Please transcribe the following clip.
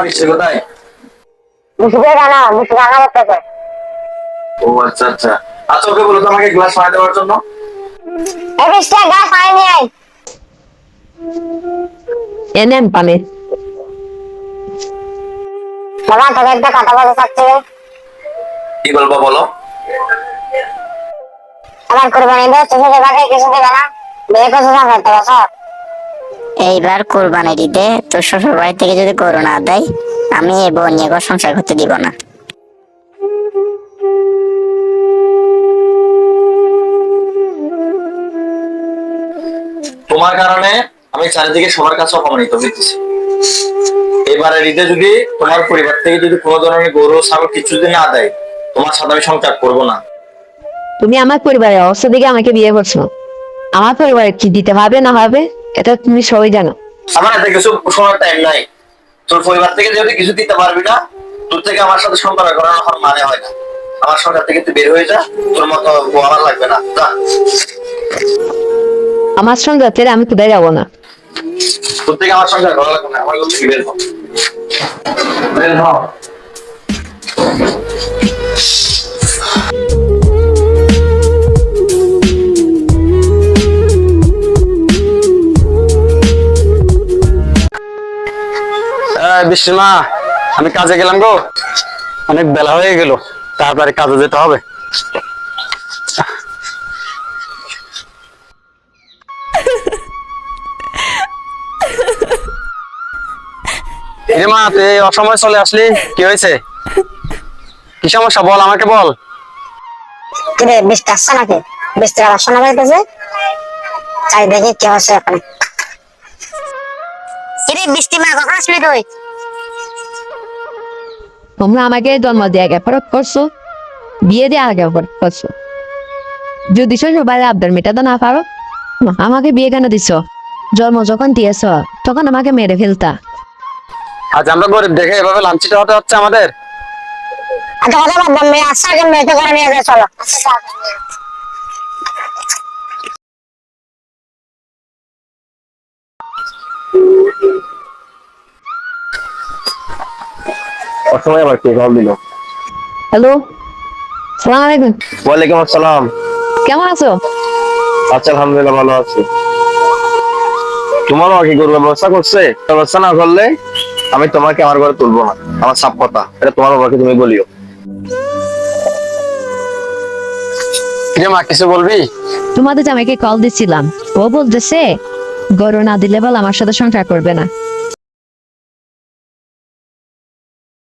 বৃষ্টি কোথায়? মুসুকে গানা মুসু গানা করতেছে। ও আচ্ছা আচ্ছা। আচ্ছা ওকে বলো তো আমাকে গ্লাস পানি দেওয়ার জন্য। এই বৃষ্টি গাছ পানি নিয়ে আয়। এনেন পানি। বাবা তোকে একটা কথা বলতে চাচ্ছি। কি বলবো বলো। আমার কোরবানিতে তুমি বাড়ি কিছু দেবে না? বিয়ে করতে করতে বছর। এইবার কোরবানি দিতে তোর শ্বশুর বাড়ি থেকে যদি গরু না দেয়, আমি এই বউ নিয়ে সংসার করতে দিব না। তোমার কারণে আমি চারিদিকে সবার কাছে অপমানিত হইতেছি। এবারে ঈদে যদি তোমার পরিবার থেকে যদি কোনো ধরনের গরু ছাগল কিছু যদি না দেয়, তোমার সাথে আমি সংসার করবো না। তুমি আমার পরিবারের অবস্থা দিকে আমাকে বিয়ে করছো। আমার পরিবারে কি দিতে হবে না হবে এটা তুমি সবাই জানো। আমার এত কিছু শোনার টাইম নাই। তোর পরিবার থেকে যদি কিছু দিতে পারবি না, তোর থেকে আমার সাথে সম্পর্ক করার আমার মানে হয় না। আমার সংসার থেকে তুই বের হয়ে যা, তোর মতো বউ আমার লাগবে না, যা। আমার সঙ্গে ছেড়ে আমি কোথায় যাবো না। তোর থেকে আমার সংসার করা লাগবে না, আমার ঘর থেকে বের হ। বের হ। বৃষ্টি মা, আমি কাজে গেলাম গো, অনেক বেলা হয়ে গেল, তারপরে কাজে যেতে হবে। এরে মা, তুই এই অসময় চলে আসলি, কি হয়েছে? কি সমস্যা বল, আমাকে বল। কিরে বৃষ্টি আসছে নাকি? বৃষ্টির আওয়াজ শোনা যাইতেছে। চাই দেখি কি হচ্ছে এখন। কিরে বৃষ্টি মা কখন আসবি তুই? তোমরা আমাকে জন্ম দিয়ে আগে ফরক করছো, বিয়ে দিয়ে আগে ফরক করছো। যদি শ্বশুর বাড়ির আবদার মেটাতে না পারো, আমাকে বিয়ে কেন দিছ? জন্ম যখন দিয়েছ তখন আমাকে মেরে ফেলতা। আজ আমরা গরিব দেখে এভাবে লাঞ্ছিত হতে হচ্ছে আমাদের। আচ্ছা কথা বাদ মেয়ে আসছে আগে মেয়েকে করে নিয়ে যায় চলো। অসময় আবার কে কল দিল? হ্যালো, সালাম আলাইকুম। ওয়ালাইকুম আসসালাম। কেমন আছো? আচ্ছা আলহামদুলিল্লাহ ভালো আছি। তোমারও কি করবে ব্যবস্থা করছে? ব্যবস্থা না করলে আমি তোমাকে আমার ঘরে তুলবো না, আমার সাপ কথা। এটা তোমার বাবাকে তুমি বলিও। মা কিছু বলবি? তোমাদের জামাইকে কল দিচ্ছিলাম, ও বলতেছে গরু না দিলে বল আমার সাথে সংসার করবে না।